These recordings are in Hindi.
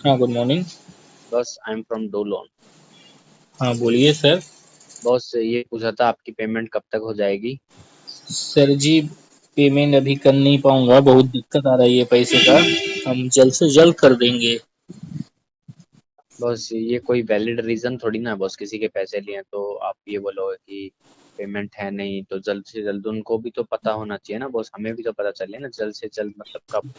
हाँ, good morning. Boss I am from डो लोन। हाँ, बोलिए सर। बॉस ये पूछा था आपकी पेमेंट कब तक हो जाएगी? सर जी, पेमेंट अभी कर नहीं पाऊंगा, बहुत दिक्कत आ रही है पैसे का। हम जल्द से जल्द कर देंगे। बॉस ये कोई वैलिड रीजन थोड़ी ना है, बॉस किसी के पैसे लिए तो आप ये बोलोगे कि पेमेंट है नहीं, तो जल्द से जल्द उनको भी तो पता होना चाहिए ना बॉस, हमें भी तो पता चले ना जल्द से जल्द मतलब कब।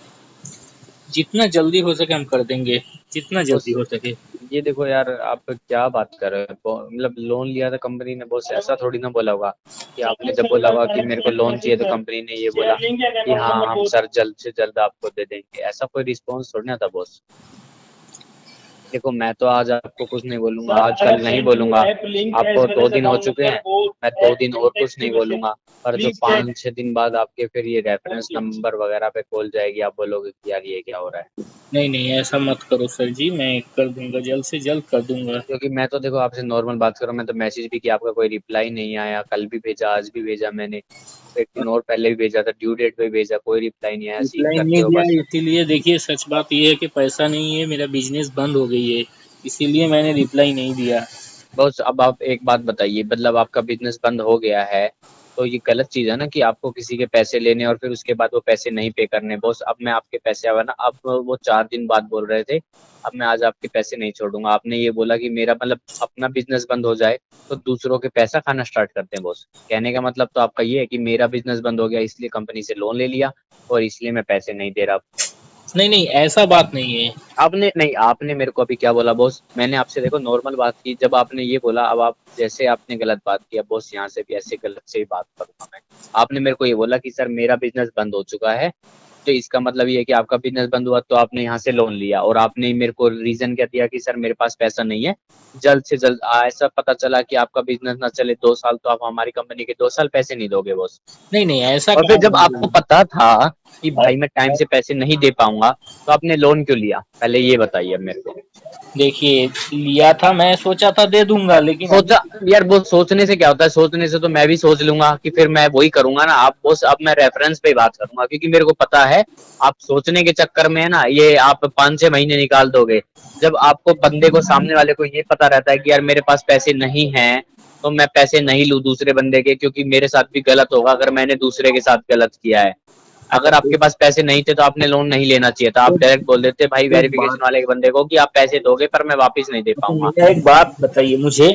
जितना जल्दी हो सके हम कर देंगे, जितना बॉस जल्दी हो सके। ये देखो यार, आप क्या बात कर रहे हो? मतलब लोन लिया था कंपनी ने, बॉस ऐसा थोड़ी ना बोला होगा कि आपने जब बोला होगा कि मेरे को लोन चाहिए तो कंपनी ने ये बोला कि हाँ हम सर जल्द से जल्द आपको दे देंगे, ऐसा कोई रिस्पॉन्स थोड़ी ना था बॉस। देखो मैं तो आज आपको कुछ नहीं बोलूंगा, आज कल नहीं बोलूंगा। आपको 2 दिन हो चुके हैं, मैं 2 दिन और कुछ नहीं बोलूंगा। पर जो 5-6 दिन बाद आपके फिर ये रेफरेंस नंबर वगैरह पे कॉल जाएगी, आप बोलोगे कि यार ये क्या हो रहा है। नहीं नहीं, ऐसा मत करो सर जी, मैं कर दूंगा, जल्द से जल्द कर दूंगा। क्योंकि मैं तो देखो आपसे नॉर्मल बात कर रहा हूँ, मैं तो मैसेज भी किया, आपका कोई रिप्लाई नहीं आया, कल भी भेजा आज भी भेजा मैंने, 1 दिन और पहले भी भेजा था, ड्यू डेट पे भेजा, कोई रिप्लाई नहीं आया, सीन रिप्लाई करते नहीं हो दिया, बस। इसीलिए देखिए सच बात ये है कि पैसा नहीं है, मेरा बिजनेस बंद हो गई है। इसीलिए मैंने रिप्लाई नहीं दिया। बस अब आप एक बात बताइए, मतलब आपका बिजनेस बंद हो गया है तो ये गलत चीज है ना कि आपको किसी के पैसे लेने और फिर उसके बाद वो पैसे नहीं पे करने। बॉस अब मैं आपके पैसे आवा ना, अब वो 4 दिन बाद बोल रहे थे अब मैं आज आपके पैसे नहीं छोड़ूंगा, आपने ये बोला कि मेरा मतलब अपना बिजनेस बंद हो जाए तो दूसरों के पैसा खाना स्टार्ट करते हैं। बॉस कहने का मतलब तो आपका ये है कि मेरा बिजनेस बंद हो गया इसलिए कंपनी से लोन ले लिया और इसलिए मैं पैसे नहीं दे रहा। नहीं नहीं, ऐसा बात नहीं है। आपने नहीं, आपने मेरे को अभी क्या बोला बॉस, मैंने आपसे देखो नॉर्मल बात की, जब आपने ये बोला अब आप जैसे आपने गलत बात की, अब बॉस यहाँ से भी ऐसे गलत से ही बात करूंगा मैं। आपने मेरे को ये बोला कि सर मेरा बिजनेस बंद हो चुका है, तो इसका मतलब ये है कि आपका बिजनेस बंद हुआ तो आपने यहाँ से लोन लिया, और आपने मेरे को रीजन क्या दिया कि सर मेरे पास पैसा नहीं है, जल्द से जल्द ऐसा पता चला कि आपका बिजनेस ना चले 2 साल तो आप हमारी कंपनी के 2 साल पैसे नहीं दोगे बॉस। नहीं नहीं, ऐसा और फिर कहाँ जब बोला। आपको पता था कि भाई मैं टाइम से पैसे नहीं दे पाऊंगा तो आपने लोन क्यों लिया, पहले ये बताइए अब मेरे को। देखिए, लिया था, मैं सोचा था दे दूंगा, लेकिन अभी। सोचा यार, वो सोचने से क्या होता है, सोचने से तो मैं भी सोच लूंगा कि फिर मैं वही करूंगा ना। आप बॉस अब मैं रेफरेंस पे बात करूंगा क्योंकि मेरे को पता है आप सोचने के चक्कर में है ना, ये आप 5-6 महीने निकाल दोगे। जब आपको बंदे को, सामने वाले को ये पता रहता है कि यार मेरे पास पैसे नहीं हैं तो मैं पैसे नहीं लूं दूसरे बंदे के, क्योंकि मेरे साथ भी गलत होगा अगर मैंने दूसरे के साथ गलत किया है। अगर आपके पास पैसे नहीं थे तो आपने लोन नहीं लेना चाहिए था, आप डायरेक्ट बोल देते भाई एक बात वेरिफिकेशन वाले बंदे को कि आप पैसे दोगे पर मैं वापस नहीं दे पाऊंगा। भैया, एक बात बताइए मुझे।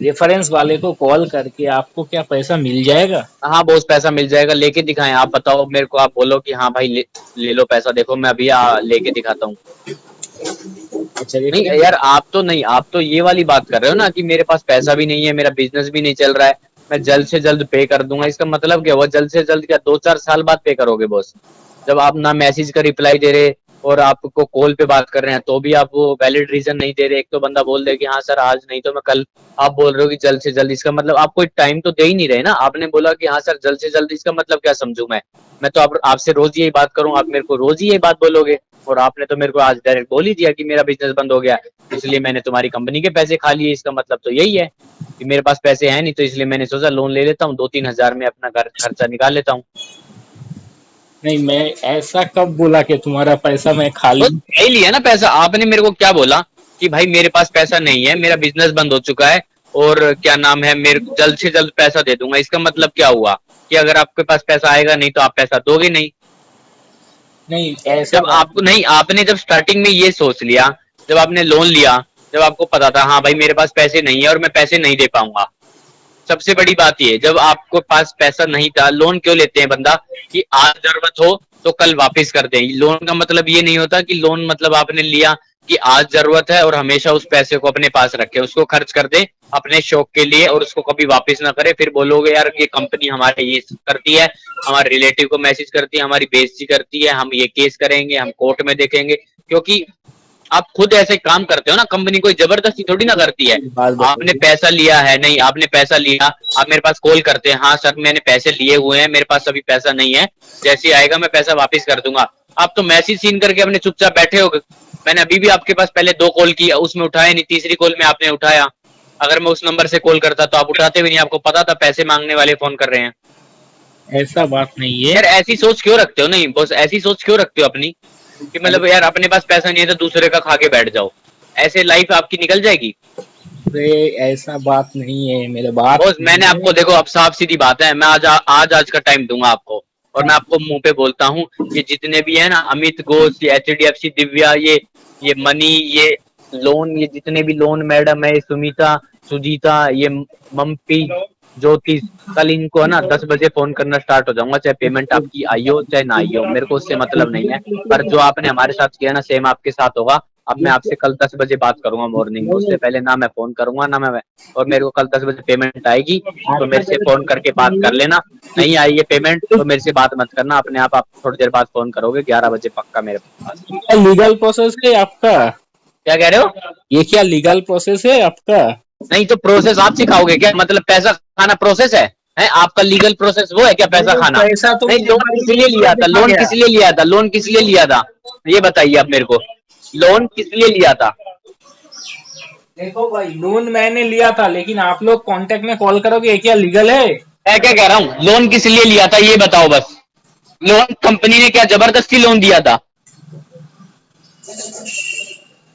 रेफरेंस वाले को कॉल करके आपको क्या पैसा मिल जाएगा? हाँ बॉस पैसा मिल जाएगा, लेके दिखाएं, आप बताओ मेरे को, आप बोलो कि हाँ भाई ले लो पैसा, देखो मैं अभी लेके दिखाता हूँ। अच्छा, नहीं रेफरेंस। यार, आप तो नहीं, आप तो ये वाली बात कर रहे हो ना कि मेरे पास पैसा भी नहीं है, मेरा बिजनेस भी नहीं चल रहा है, मैं जल्द से जल्द पे कर दूंगा, इसका मतलब क्या हुआ जल्द से जल्द? क्या 2-4 साल बाद पे करोगे बॉस? जब आप ना मैसेज का रिप्लाई दे रहे और आपको कॉल पे बात कर रहे हैं तो भी आप वो वैलिड रीजन नहीं दे रहे। एक तो बंदा बोल दे कि हाँ सर आज नहीं तो मैं कल, आप बोल रहे हो कि जल्द से जल्द, इसका मतलब आप कोई टाइम तो दे ही नहीं रहे ना। आपने बोला कि हाँ सर जल्द से जल्द, इसका मतलब क्या समझू मैं तो आपसे रोज यही बात करूँ, आप मेरे को रोज ही यही बात बोलोगे। और आपने तो मेरे को आज डायरेक्ट बोल ही दिया कि मेरा बिजनेस बंद हो गया इसलिए मैंने तुम्हारी कंपनी के पैसे खा लिए, इसका मतलब तो यही है कि मेरे पास पैसे हैं नहीं तो इसलिए मैंने सोचा लोन ले लेता हूँ, 2-3 हजार में अपना घर खर्चा निकाल लेता हूँ। नहीं, मैं ऐसा कब बोला कि तुम्हारा पैसा मैं खा तो लूं? ले लिया ना पैसा, आपने मेरे को क्या बोला कि भाई मेरे पास पैसा नहीं है, मेरा बिजनेस बंद हो चुका है और क्या नाम है, मेरे जल्द से जल्द पैसा दे दूंगा, इसका मतलब क्या हुआ कि अगर आपके पास पैसा आएगा नहीं तो आप पैसा दोगे नहीं। नहीं, ऐसा जब बात आपको नहीं, आपने जब स्टार्टिंग में ये सोच लिया, जब आपने लोन लिया, जब आपको पता था हाँ भाई मेरे पास पैसे नहीं है और मैं पैसे नहीं दे पाऊंगा, सबसे बड़ी बात ये, जब आपको पास पैसा नहीं था, लोन क्यों लेते हैं बंदा कि आज जरूरत हो तो कल वापस कर दें। लोन का मतलब ये नहीं होता कि लोन मतलब आपने लिया कि आज जरूरत है और हमेशा उस पैसे को अपने पास रखे, उसको खर्च कर दे अपने शौक के लिए और उसको कभी वापस ना करे, फिर बोलोगे यार ये कंपनी हमारे ये करती है, हमारे रिलेटिव को मैसेज करती है, हमारी बेइज्जती करती है, हम ये केस करेंगे, हम कोर्ट में देखेंगे। क्योंकि आप खुद ऐसे काम करते हो ना, कंपनी कोई जबरदस्ती थोड़ी ना करती है। बात आपने बताइए। पैसा लिया है, नहीं आपने पैसा लिया, आप मेरे पास कॉल करते हैं हाँ सर मैंने पैसे लिए हुए हैं, मेरे पास अभी पैसा नहीं है, जैसे ही आएगा मैं पैसा वापस कर दूंगा। आप तो मैसेज सीन करके अपने चुपचाप बैठे हो। मैंने अभी भी आपके पास पहले 2 कॉल की, उसमें उठाया नहीं, तीसरी कॉल में आपने उठाया। अगर मैं उस नंबर से कॉल करता तो आप उठाते भी नहीं, आपको पता था पैसे मांगने वाले फोन कर रहे हैं। ऐसा बात नहीं है। यार ऐसी सोच क्यों रखते हो? नहीं बॉस ऐसी सोच क्यों रखते हो अपनी? कि मतलब यार अपने पास पैसा नहीं है तो दूसरे का खा के बैठ जाओ, ऐसे लाइफ आपकी निकल जाएगी। अरे ऐसा बात नहीं है मेरे बात। बॉस मैंने आपको देखो, अब साफ सीधी बात है, मैं आज का टाइम दूंगा आपको, और मैं आपको मुंह पे बोलता हूँ, ये जितने भी है ना अमित घोष, ये HDFC दिव्या, ये मनी, ये लोन, ये जितने भी लोन मैडम है, सुमिता, सुजीता, ये मम्पी, ज्योतिष, कल इनको है ना 10 बजे फोन करना स्टार्ट हो जाऊंगा, चाहे पेमेंट आपकी आई हो चाहे ना आई हो, मेरे को उससे मतलब नहीं है। पर जो आपने हमारे साथ किया ना सेम आपके साथ होगा। अब मैं आपसे कल 10 बजे बात करूंगा मॉर्निंग में, उससे पहले ना मैं फोन करूंगा ना मैं, और मेरे को कल 10 बजे पेमेंट आएगी तो मेरे से फोन करके बात कर लेना, नहीं आई है पेमेंट तो मेरे से बात मत करना, अपने आप थोड़ी देर बाद फोन करोगे, 11 बजे पक्का मेरे पास। लीगल प्रोसेस है आपका? क्या कह रहे हो? ये क्या लीगल प्रोसेस है आपका? नहीं तो प्रोसेस आप सिखाओगे क्या? मतलब पैसा खाना प्रोसेस है? आपका लीगल प्रोसेस वो है क्या पैसा खाना? पैसा तो नहीं, लोन किस लिए लिया था? लोन किस लिए लिया था? लोन किस लिए लिया था ये बताइए आप मेरे को, लोन किस लिए लिया था? देखो भाई, लोन मैंने लिया था, लेकिन आप लोग कांटेक्ट में कॉल करोगे, क्या लीगल है? मैं क्या कह रहा हूँ, लोन किस लिए लिया था ये बताओ बस। लोन कंपनी ने क्या जबरदस्ती लोन दिया था?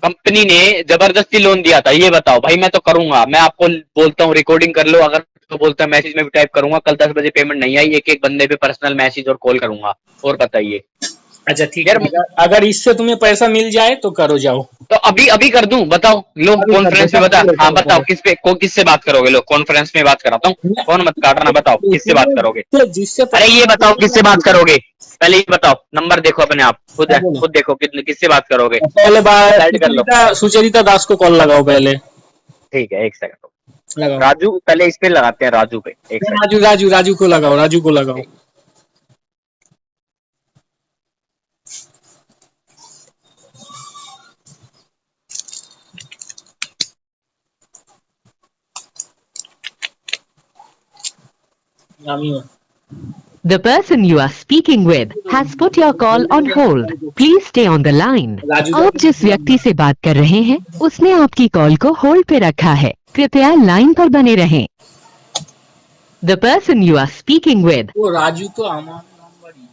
कंपनी ने जबरदस्ती लोन दिया था ये बताओ भाई। मैं तो करूंगा, मैं आपको बोलता हूँ रिकॉर्डिंग कर लो, अगर तो बोलता मैसेज में भी टाइप करूंगा, कल 10 बजे पेमेंट नहीं आई, एक एक बंदे पे पर्सनल मैसेज और कॉल करूंगा। और बताइए। अच्छा ठीक है, अगर इससे तुम्हें पैसा मिल जाए तो करो, जाओ। तो अभी कर दूं? बताओ, लो कॉन्फ्रेंस में बता। हाँ बताओ, किससे बात करोगे? लो कॉन्फ्रेंस में बात कराता हूँ, फोन मत काटना, बताओ किससे बात करोगे? जिससे अरे ये बताओ किससे बात करोगे, पहले ये बताओ। नंबर देखो अपने आप, खुद देखो किससे बात करोगे, पहले डिसाइड कर लो। सुचरिता दास को कॉल लगाओ पहले। ठीक है, एक सेकंड लगाओ। राजू, पहले इस पे लगाते हैं, राजू पे। एक सेकंड, राजू को लगाओ, राजू को लगाओ। The person you are speaking with has put your call on hold. Please stay on the line. आप जिस व्यक्ति से बात कर रहे हैं उसने आपकी कॉल को होल्ड पे रखा है, कृपया लाइन पर बने रहें। The person you are speaking with. वो राजू तो हमारा नंबर ही।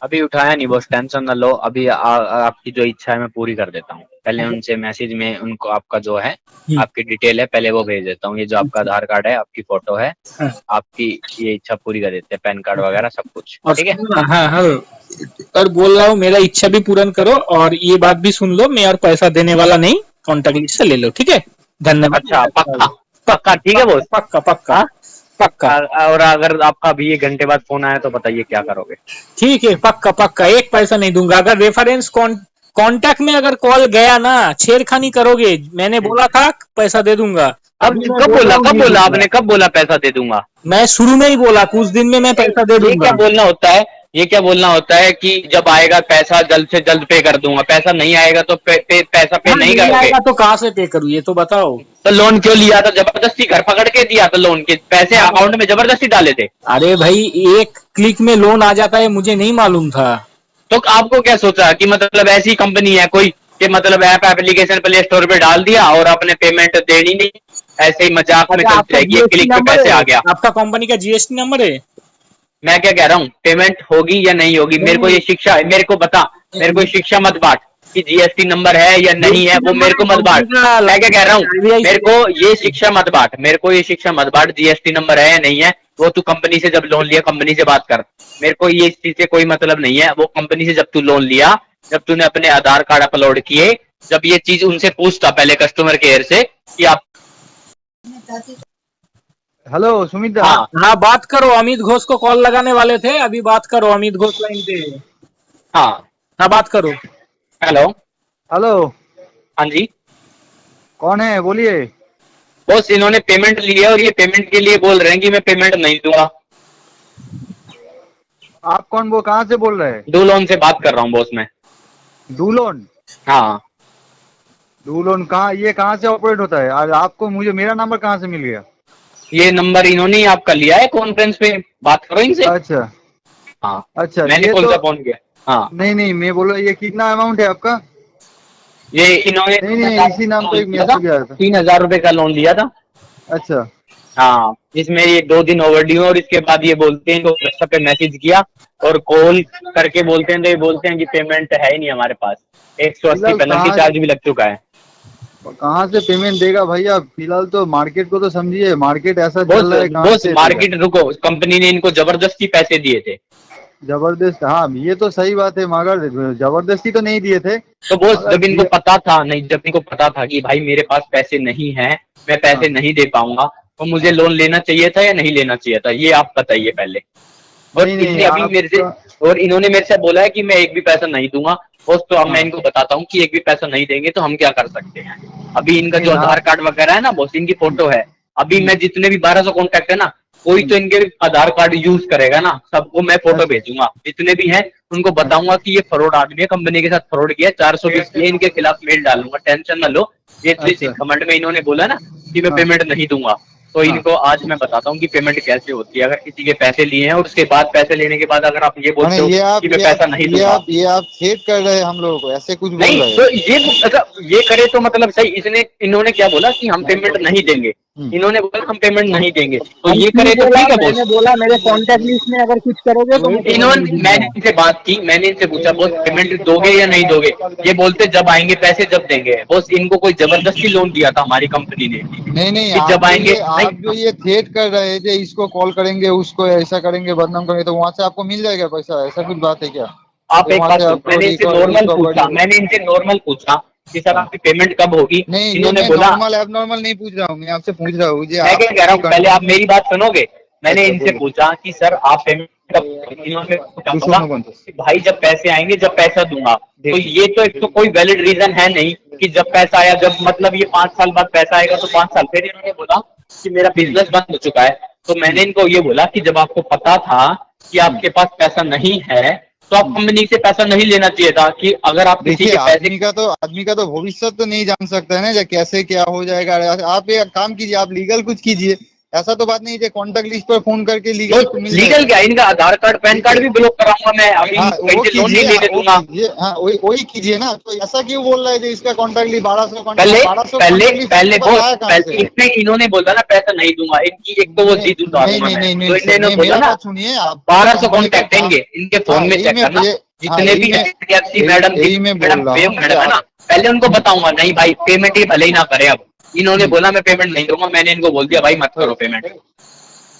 अभी उठाया नहीं बॉस, टेंशन ना लो। अभी आपकी जो इच्छा है मैं पूरी कर देता हूँ। पहले उनसे मैसेज में उनको आपका जो है आपकी डिटेल है पहले वो भेज देता हूँ। ये जो आपका आधार कार्ड है, आपकी फोटो है, आपकी ये इच्छा पूरी कर देते हैं, पैन कार्ड वगैरह सब कुछ, ठीक है? हाँ, और बोल रहा हूँ मेरा इच्छा भी पूर्ण करो, और ये बात भी सुन लो, मैं और पैसा देने वाला नहीं, कॉन्टेक्ट लिस्ट से ले लो, ठीक है? धन्यवाद। अच्छा पक्का ठीक है बॉस? पक्का। और अगर आपका अभी 1 घंटे बाद फोन आया तो बताइए क्या करोगे? ठीक है, पक्का, एक पैसा नहीं दूंगा। अगर रेफरेंस कांटेक्ट में अगर कॉल गया ना, छेड़खानी करोगे, मैंने बोला था पैसा दे दूंगा। अब कब बोला आपने? कब बोला पैसा दे दूंगा? मैं शुरू में ही बोला, कुछ दिन में मैं पैसा दे दूंगा। ये क्या बोलना होता है कि जब आएगा पैसा जल्द से जल्द पे कर दूंगा, पैसा नहीं आएगा तो पैसा पे नहीं करोगे? तो कहाँ से पे करूँ ये तो बताओ। तो लोन क्यों लिया था? जबरदस्ती घर पकड़ के दिया था? लोन के पैसे अकाउंट में जबरदस्ती डाले थे? अरे भाई, एक क्लिक में लोन आ जाता है, मुझे नहीं मालूम था। तो आपको क्या सोचा कि मतलब ऐसी कंपनी है कोई कि मतलब ऐप एप्लीकेशन प्ले स्टोर पे डाल दिया और आपने पेमेंट देनी नहीं, ऐसे ही मजाक में चलती रहेगी, एक क्लिक पे पैसे आ गया? आपका कंपनी का GST नंबर है? मैं क्या कह रहा हूँ, पेमेंट होगी या नहीं होगी, मेरे को ये शिक्षा है, मेरे को बता, मेरे को शिक्षा मत बांट कि GST नंबर है या नहीं है, वो मेरे को मत बांट। मैं क्या कह रहा हूँ, मेरे को ये शिक्षा मत बांट, GST नंबर है या नहीं है, वो तू कंपनी से जब लोन लिया कंपनी से बात कर। मेरे को ये इस चीज से कोई मतलब नहीं है। वो कंपनी से जब तू लोन लिया, जब तूने अपने आधार कार्ड अपलोड किए, जब ये चीज उनसे पूछता पहले कस्टमर केयर से कि आप। हेलो सुमित। हाँ बात करो, अमित घोष को कॉल लगाने वाले थे, अभी बात करो। अमित घोष लाइन पे। हाँ बात करो। हेलो हाँ जी, कौन है? बोलिए। बॉस इन्होंने पेमेंट लिया और ये पेमेंट के लिए बोल रहे हैं कि मैं पेमेंट नहीं दूंगा। आप कौन? वो कहाँ से बोल रहे हैं? डू लोन से बात कर रहा हूँ बॉस मैं। Do loan? हाँ। डू लोन कहाँ? ये कहाँ से ऑपरेट होता है? आज आपको मुझे मेरा नंबर कहाँ से मिल गया? ये नंबर इन्होंने ही आपका लिया है, कॉन्फ्रेंस पे बात करो इनसे। अच्छा हाँ अच्छा, मैंने कौन सा फोन किया? हाँ नहीं मैं बोल रहा, ये कितना अमाउंट है आपका? ये इन्होंने नहीं इसी नाम पे एक मैसेज आया था। 3000 रुपए का लोन लिया था। अच्छा हाँ, इसमें ये 2 दिन ओवरड्यू है और इसके बाद ये बोलते हैं, व्हाट्सएप पे मैसेज किया और कॉल करके बोलते हैं, तो ये बोलते हैं कि पेमेंट है ही नहीं हमारे पास, 180 पेनल्टी चार्ज भी लग चुका है। कहाँ से पेमेंट देगा भैया? फिलहाल तो मार्केट को तो समझिए, मार्केट ऐसा चल रहा है, कहाँ बॉस से मार्केट रुको, कंपनी ने इनको जबरदस्ती पैसे दिए थे। जबरदस्त, हाँ ये तो सही बात है, मगर जबरदस्ती तो नहीं दिए थे। तो बॉस जब इनको पता था, नहीं जब इनको पता था कि भाई मेरे पास पैसे नहीं है, मैं पैसे नहीं दे पाऊंगा, तो मुझे लोन लेना चाहिए था या नहीं लेना चाहिए था, ये आप बताइए पहले। और नहीं, इसने अभी मेरे से, और इन्होंने मेरे से बोला है कि मैं एक भी पैसा नहीं दूंगा बॉस। तो अब मैं इनको बताता हूँ कि एक भी पैसा नहीं देंगे तो हम क्या कर सकते हैं। अभी इनका जो आधार कार्ड वगैरह है ना बॉस, इनकी फोटो है। अभी मैं जितने भी 1200 कॉन्टैक्ट है ना, कोई तो इनके आधार कार्ड यूज करेगा ना, सबको मैं फोटो भेजूंगा, जितने भी हैं उनको बताऊंगा कि ये फ्रॉड आदमी है, कंपनी के साथ फ्रॉड किया, 420 के इनके खिलाफ मेल डालूंगा, टेंशन ना लो। ये कमेंट में इन्होंने बोला ना कि मैं पेमेंट नहीं दूंगा, तो इनको आज मैं बताता हूँ कि पेमेंट कैसे होती है। अगर किसी के पैसे लिए हैं और उसके बाद पैसे लेने के बाद अगर आप ये बोलते हो कि मैं पैसा नहीं दूंगा, ये आप खेद कर रहे हैं हम लोगों को, ऐसे कुछ बोल नहीं रहे हैं। तो ये करे तो मतलब सही। इन्होंने क्या बोला कि हम पेमेंट नहीं देंगे, इन्होंने बोला हम पेमेंट नहीं देंगे, तो ये करे तो ठीक है बॉस। मैंने बोला मेरे कॉन्टेक्ट लिस्ट में अगर कुछ करोगे तो इन्होंने, मैंने इनसे बात की, मैंने इनसे पूछा बॉस पेमेंट दोगे या नहीं दोगे, ये बोलते जब आएंगे पैसे जब देंगे। बॉस इनको कोई जबरदस्ती लोन दिया था हमारी कंपनी ने, नहीं कि जब आएंगे आप जो ये थ्रेट कर रहे हैं, जो इसको कॉल करेंगे, उसको ऐसा करेंगे, बदनाम करेंगे, तो वहाँ से आपको मिल जाएगा पैसा, ऐसा कुछ बात है क्या? आप एक बात, मैंने इनसे नॉर्मल पूछा कि सर आपकी पेमेंट कब होगी, नहीं, इन्होंने मैं बोला, नॉर्मल एबनॉर्मल नहीं पूछ रहा हूँ, मैं आपसे पूछ रहा हूँ मैं क्या कह रहा हूँ, पहले आप मेरी बात सुनोगे। मैंने इनसे पूछा कि सर आप पेमेंट कब, इन्होंने बोला कि भाई जब पैसे आएंगे जब पैसा दूंगा। तो ये तो एक तो कोई वैलिड रीजन है नहीं कि जब पैसा आया, जब मतलब ये 5 साल बाद पैसा आएगा तो 5 साल। फिर इन्होंने बोला कि मेरा बिजनेस बंद हो चुका है, तो मैंने इनको ये बोला कि जब आपको पता था कि आपके पास पैसा नहीं है तो आप कंपनी से पैसा नहीं लेना चाहिए था। कि अगर आप किसी के पैसे, आदमी का तो भविष्य तो नहीं जान सकता है ना, कैसे क्या हो जाएगा। आप एक काम कीजिए, आप लीगल कुछ कीजिए, ऐसा तो बात नहीं है कॉन्टेक्ट लिस्ट पर फोन करके लीगल क्या, इनका आधार कार्ड पैन कार्ड भी ब्लॉक कराऊंगा मैं, अभी लोन नहीं लेने दूंगा। वही कीजिए ना। तो ऐसा क्यों बोल रहा है इसका कॉन्टेक्ट लिस्ट 1200 पहले इन्होंने बोला ना पैसा नहीं दूंगा, इनकी एक तो वो जीत इन्होंने बोला ना 1200 कॉन्टेक्ट देंगे, इनके फोन में चेक करना जितने भी HDFC मैडम है ना, पहले उनको बताऊंगा नहीं भाई पेमेंट ही भले ही ना करे। अब इन्होंने बोला मैं पेमेंट नहीं दूंगा, मैंने इनको बोल दिया भाई मत करो पेमेंट,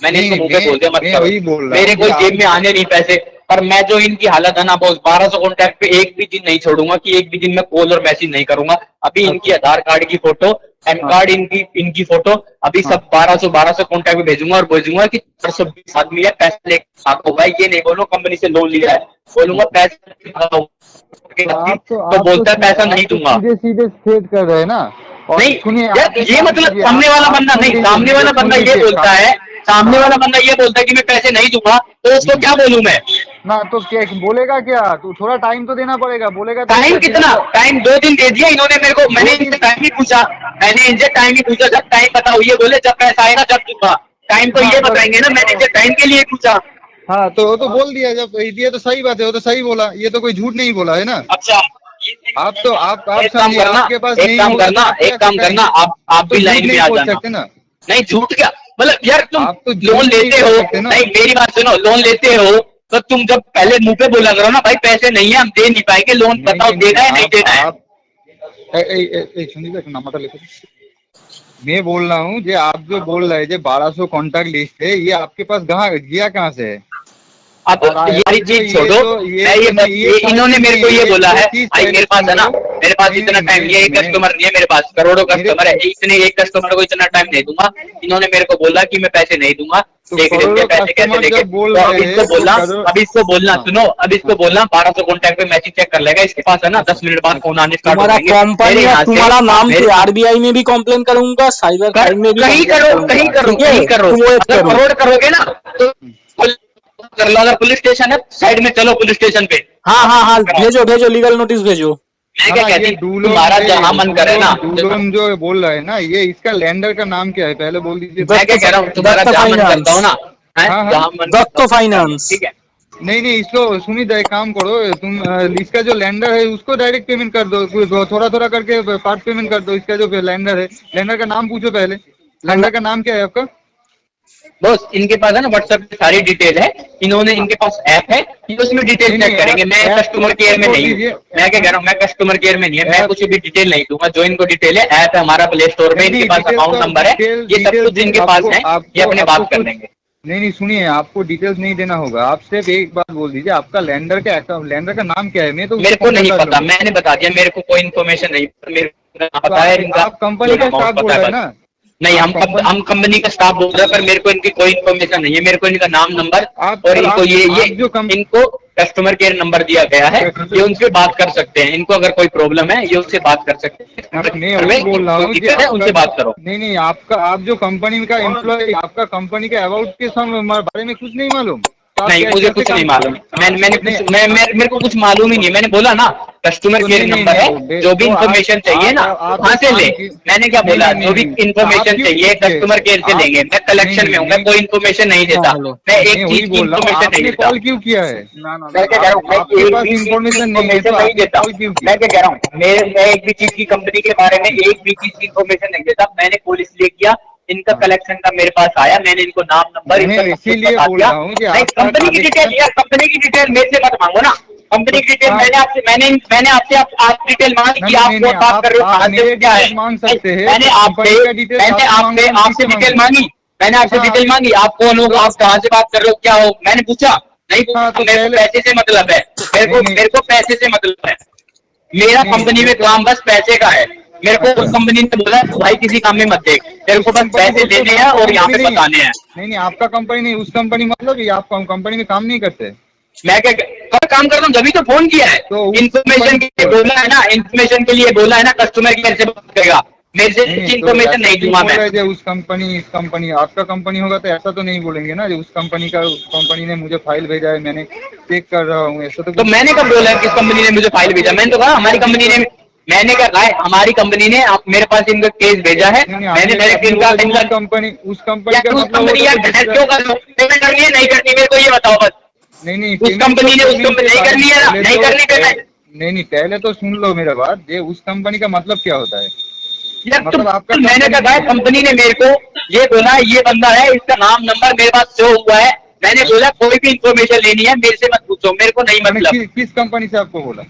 मैंने इनको मुंह पे बोल दिया मत करो, मेरे कोई जेब में आने नहीं पैसे। पर मैं जो इनकी हालत है ना बॉस, 1200 कॉन्टैक्ट पे एक भी दिन नहीं छोड़ूंगा कि एक भी दिन में कॉल और मैसेज नहीं करूंगा। अभी इनकी आधार कार्ड की फोटो, पैन कार्ड, इनकी फोटो अभी सब 1200 कॉन्टैक्ट पे भेजूंगा और भेजूंगा कि 420 आदमी है पैसे लेके आपको। भाई ये नहीं बोलो कंपनी से लोन लिया है, बोलूंगा पैसे तो बोलता है पैसा नहीं दूंगा। सीधे स्ट्रेट कर रहे हैं ना। नहीं ये मतलब सामने वाला बंदा नहीं, सामने वाला बंदा ये बोलता है, सामने वाला बंदा ये बोलता है कि मैं पैसे नहीं दूंगा, तो उसको क्या बोलूं मैं ना? तो क्या बोलेगा, क्या तू थोड़ा टाइम तो देना पड़ेगा। बोलेगा टाइम कितना? टाइम 2 दिन दे दिया इन्होंने मेरे को। मैंने इनसे टाइम ही पूछा, जब टाइम बताओ, ये बोले जब पैसा आएगा जब दूंगा। टाइम तो ये बताएंगे ना, मैंने इनसे टाइम के लिए पूछा। हाँ तो बोल दिया, जब ये तो सही बात है, वो तो सही बोला, ये तो कोई झूठ नहीं बोला है ना। अच्छा आप एक काम करना, आप भी लाइन में आ जाना। नहीं झूठ क्या, मतलब यार तुम लोन लेते हो, नहीं मेरी बात सुनो, लोन लेते हो तो तुम जब पहले मुंह पे बोला करो ना भाई पैसे नहीं है हम दे नहीं पाएंगे, लोन बताओ देना है नहीं देना है। मैं बोल रहा हूँ, जो आप जो बोल रहे हैं 1200 कॉन्टैक्ट लिस्ट है, ये आपके पास गया कहाँ से है? अब ये चीज छोड़ो, ये इन्होंने मेरे को ये बोला है भाई मेरे पास है ना, मेरे पास इतना टाइम नहीं है, एक कस्टमर नहीं है मेरे पास, करोड़ों कस्टमर है, इतने एक कस्टमर को इतना टाइम नहीं दूंगा। इन्होंने मेरे को बोला कि मैं पैसे नहीं दूंगा, एक दिन के पैसे कैसे लेके। अब इसको बोलना सुनो, अब इसको बोलना 1200 कॉन्टैक्ट पे मैसेज चेक कर लेगा, इसके पास है ना 10 मिनट बाद फोन आने स्टार्ट हो जाएंगे। तुम्हारा नाम RBI में भी कंप्लेन करूंगा, साइबर क्राइम में भी कहीं करो। फॉरवर्ड करोगे ना तो कर लो, अगर पुलिस स्टेशन है साइड में चलो पुलिस स्टेशन पे। हाँ भेजो लीगल नोटिस भेजो। मैं क्या कहती हूँ तुम्हारा जहाँ मन करे ना। जो बोल रहा है ना, ये इसका लैंडर का नाम क्या है पहले बोल दीजिए। मैं क्या कह रहा हूँ, तुम्हारा जहाँ मन करता हो ना, जहाँ मन दत्तो फाइनेंस। ठीक है, नहीं इसको सुनी, एक काम करो तुम, इसका जो लैंडर है उसको डायरेक्ट पेमेंट कर दो, थोड़ा करके पार्ट पेमेंट कर दो। इसका जो लैंडर है, लैंडर का नाम पूछो पहले, लैंडर का नाम क्या है आपका? बॉस इनके पास है ना व्हाट्सएप पे सारी डिटेल है, इन्होंने इनके पास ऐप है, ये उसमें डिटेल चेक करेंगे। मैं कस्टमर केयर में नहीं हूँ, मैं क्या कह रहा हूँ, मैं कस्टमर केयर में नहीं है, मैं कुछ भी डिटेल नहीं दूंगा। जो इनको डिटेल है, ऐप है हमारा प्ले स्टोर में, इनके पास अकाउंट नंबर है, ये सब कुछ इनके पास है, ये अपने बात कर लेंगे। नहीं सुनिए, आपको डिटेल्स नहीं देना होगा, आप सिर्फ एक बात बोल दीजिए, आपका लैंडर का नाम क्या है? मैं तो मेरे को नहीं पता, मैंने बता दिया, मेरे को कोई इन्फॉर्मेशन नहीं मेरे को पता है इनका। आप कंपनी का स्टाफ बोल रहे हैं ना? नहीं, हम कंपनी का स्टाफ बोल रहे हैं, पर मेरे को इनकी कोई इन्फॉर्मेशन नहीं है। मेरे को इनका नाम नंबर और इनको ये इनको कस्टमर केयर नंबर दिया गया है, ये उनसे बात कर सकते हैं। इनको अगर कोई प्रॉब्लम है, ये उससे बात कर सकते हैं। मैं बोल रहा हूँ उनसे बात करो। नहीं, आप जो कंपनी का एम्प्लॉय, आपका कंपनी के अबाउट के बारे में कुछ नहीं मालूम? नहीं, मुझे कुछ नहीं मालूम। मेरे को कुछ मालूम ही नहीं। मैंने बोला ना, कस्टमर केयर नंबर है, जो भी इंफॉर्मेशन चाहिए ना वहाँ से ले। मैंने क्या बोला, जो भी इंफॉर्मेशन चाहिए कस्टमर केयर से लेंगे। मैं कलेक्शन में हूँ, मैं कोई इन्फॉर्मेशन नहीं देता, मैं एक चीज की इन्फॉर्मेशन नहीं देता। कॉल क्यों किया है? मैं क्या कह रहा हूँ, आपके पास इन्फॉर्मेशन नहीं देता। मैं क्या कह रहा हूँ, मैं एक भी चीज की कंपनी के बारे में एक भी चीज की इन्फॉर्मेशन नहीं देता। मैंने कॉल इसलिए किया, इनका कलेक्शन का मेरे पास आया, मैंने इनको नाम नंबर इसीलिए बोल रहा हूँ कि कंपनी की डिटेल यार, कंपनी की डिटेल मेरे से मत मांगो ना। कंपनी की डिटेल मैंने आपसे आप डिटेल मांगी कि आप कौन बात कर रहे हो, कहाँ से क्या है, मांग सकते हैं। मैंने आपसे डिटेल मांगी, मैंने आपसे डिटेल मांगी, आप कौन हो, आप कहाँ से बात कर रहे हो, क्या हो, मैंने पूछा नहीं पूछा? तो मेरे को पैसे से मतलब है, मेरे को पैसे से मतलब है। मेरा कंपनी में काम बस पैसे का है। मेरे को उस कंपनी ने बोला भाई किसी काम में मत देख, तेरे को बस पैसे देने हैं और यहाँ पे बताने हैं। नहीं, आपका कंपनी नहीं, उस कंपनी मतलब ये आप कंपनी में काम नहीं करते? मैं क्या काम करता हूँ, जब तो फोन किया है। तो इन्फॉर्मेशन के लिए बोला है ना, इन्फॉर्मेशन के लिए बोला है ना, कस्टमर केयर से बात करेगा, मेरे से इन्फॉर्मेशन नहीं दूंगा मैं। उस कंपनी आपका कंपनी होगा तो ऐसा तो नहीं बोलेंगे ना, उस कंपनी ने मुझे फाइल भेजा है, मैंने चेक कर रहा हूँ, ऐसा तो मैंने कब बोला है किस कंपनी ने मुझे फाइल भेजा? मैंने तो कहा हमारी कंपनी ने, मैंने क्या कहा है हमारी कंपनी ने मेरे पास इनका केस भेजा है। मैंने इनका कंपनी उस कंपनी का कंपनी यार क्यों कर लो, पेमेंट करनी है नहीं करनी, मेरे को ये बताओ बस। नहीं उस कंपनी ने नहीं करनी है ना, नहीं करनी पेमेंट। नहीं, पहले तो सुन लो मेरा बात, ये उस कंपनी का मतलब क्या होता है यार? मतलब आपका मैंने कहा है कंपनी ने मेरे को ये बोला, ये बंदा है, इसका नाम नंबर मेरे पास शो हुआ है। मैंने बोला कोई भी इन्फॉर्मेशन लेनी है मेरे से मत पूछो, मेरे को नहीं मतलब। किस कंपनी से आपको बोला?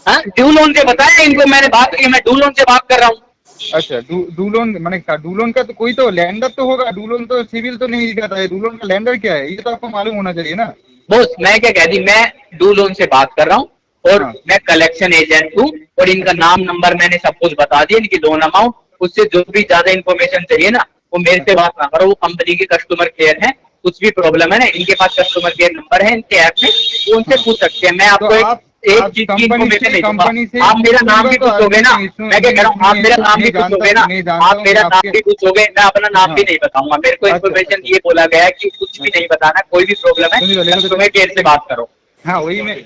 हाँ, ड्यू लोन से बताया इनको मैंने बात की, मैं ड्यू लोन से बात कर रहा हूँ। अच्छा, डू लोन मैंने कहा, डू लोन का तो कोई तो लैंडर तो होगा, डू लोन तो सिविल तो नहीं दिखाता है, डू लोन का लैंडर क्या है ये तो आपको मालूम होना चाहिए ना। बॉस मैं क्या कह दी, मैं डू लोन से बात कर रहा हूँ और मैं कलेक्शन एजेंट हूँ, और इनका नाम नंबर मैंने सब कुछ बता दिया, इनकी लोन अमाउंट। उससे जो भी ज्यादा इन्फॉर्मेशन चाहिए ना वो मेरे से बात ना करो, वो कंपनी के कस्टमर केयर है। कुछ भी प्रॉब्लम है ना, इनके पास कस्टमर केयर नंबर है इनके ऐप में, वो उनसे पूछ सकते हैं। मैं आपको एक चीज की इन्फॉर्मेशन नहीं दूंगा। आप मेरा नाम भी पूछोगे ना, मैं क्या कह रहा हूँ, आप मेरा नाम भी पूछोगे ना, आप मेरा नाम भी पूछोगे, मैं अपना नाम भी नहीं बताऊंगा। मेरे को इन्फॉर्मेशन ये बोला गया है कि कुछ भी नहीं बताना, कोई भी प्रॉब्लम है कस्टमर केयर से बात करो। हाँ वही मैं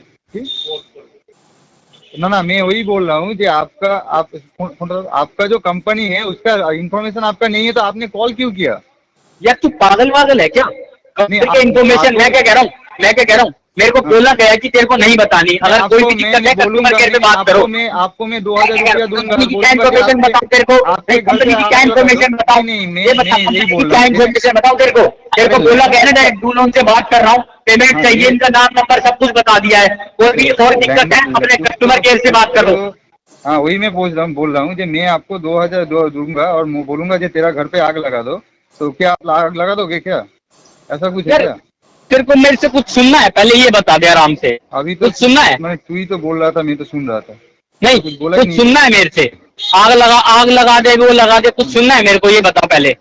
ना मैं वही बोल रहा हूँ कि आपका जो कंपनी है उसका इन्फॉर्मेशन आपका नहीं है तो आपने कॉल क्यों किया? यार तू पागल है क्या? इन्फॉर्मेशन मैं क्या कह रहा हूँ, मेरे को बोला गया कि तेरे को नहीं बतानी, अगर कोई भी दिक्कत है कस्टमर केयर पे बात करो। आपको मैं 2000 रुपया दूंगा। क्या इन्फॉर्मेशन बताओ तेरे को, कंपनी की क्या इन्फॉर्मेशन बताओ, ये क्या इन्फॉर्मेशन बताओ तेरे को बोला गया ना डायरेक्ट डू लोन से बात कर रहा हूँ, पेमेंट चाहिए, इनका नाम नंबर सब कुछ बता दिया है। कोई भी और दिक्कत है अपने कस्टमर केयर से बात करो। हाँ वही मैं बोल रहा हूँ कि मैं आपको 2000 दूंगा और बोलूंगा कि तेरा घर पे आग लगा दो, तो क्या आप आग लगा दोगे क्या? ऐसा कुछ है क्या? तेरे को मेरे से कुछ सुनना है, पहले ये बता दे आराम से। अभी तो कुछ सुनना है? मैं तू ही तो बोल रहा था, मैं तो सुन रहा था। नहीं कुछ सुनना है मेरे से? आग लगा दे, वो लगा दे, कुछ सुनना है मेरे को ये बता पहले।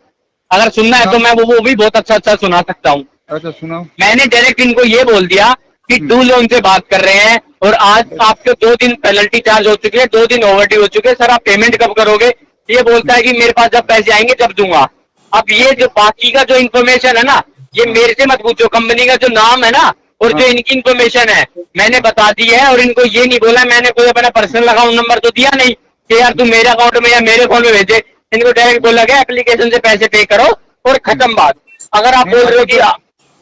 अगर सुनना है तो मैं वो भी बहुत अच्छा सुना सकता हूँ। अच्छा सुनाओ। मैंने डायरेक्ट इनको ये बोल दिया कि डू लोन से बात कर रहे हैं और आज आपके 2 दिन पेनल्टी चार्ज हो चुके हैं, 2 दिन ओवरड्यू हो चुके हैं, सर आप पेमेंट कब करोगे? ये बोलता है कि मेरे पास जब पैसे आएंगे जब दूंगा। अब ये जो बाकी का जो इन्फॉर्मेशन है ना, ये मेरे से मत पूछो, कंपनी का जो नाम है ना और जो इनकी इन्फॉर्मेशन है मैंने बता दी है, और इनको ये नहीं बोला, मैंने कोई अपना पर्सनल अकाउंट नंबर तो दिया नहीं कि यार तू मेरे अकाउंट में या मेरे फोन में भेजे। इनको डायरेक्ट बोला गया एप्लीकेशन से पैसे पे करो और खत्म बात। अगर आप बोल रहे हो कि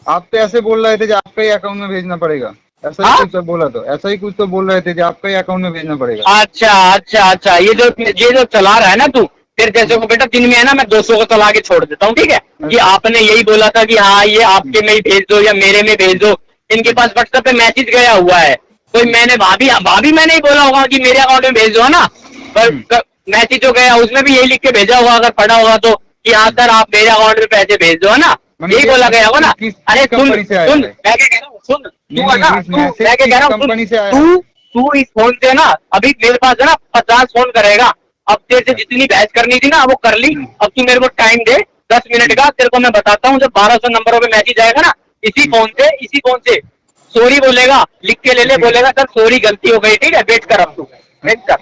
आप तो ऐसे बोल रहे थे कि आपका ही अकाउंट में भेजना पड़ेगा, ऐसा ही कुछ बोला, तो ऐसा ही कुछ तो बोल रहे थे कि आपका ही अकाउंट में भेजना पड़ेगा। अच्छा ये जो चला रहा है ना तू, फिर जैसे को बेटा दिन में है ना मैं 200 को चला के छोड़ देता हूँ, ठीक है। कि आपने यही बोला था कि हाँ ये आपके में ही भेज दो या मेरे में भेज दो, इनके पास व्हाट्सएप पे मैसेज गया हुआ है, कोई मैंने भाभी मैंने ही बोला होगा कि मेरे अकाउंट में भेज दो, है ना। पर मैसेज जो गया उसमें भी यही लिख के भेजा होगा अगर पढ़ा होगा तो, कि हाँ सर आप मेरे अकाउंट में पैसे भेज दो, है ना, यही बोला गया होगा ना। अरे सुन मैं क्या कह रहा हूँ, सुन तू है ना, मैं क्या कह रहा हूँ, तू इस फोन से ना अभी मेरे पास है ना 50 फोन करेगा। अब तेरे से जितनी बहस करनी थी ना वो कर ली। अब तू मेरे को टाइम दे 10 मिनट का, तेरे को मैं बताता हूँ। जब 1200 नंबरों पे मैसेज आएगा ना इसी फोन से सॉरी बोलेगा, लिख के ले ले, बोलेगा सर सॉरी गलती हो गई, ठीक है, वेट कर, अब तू वेट कर।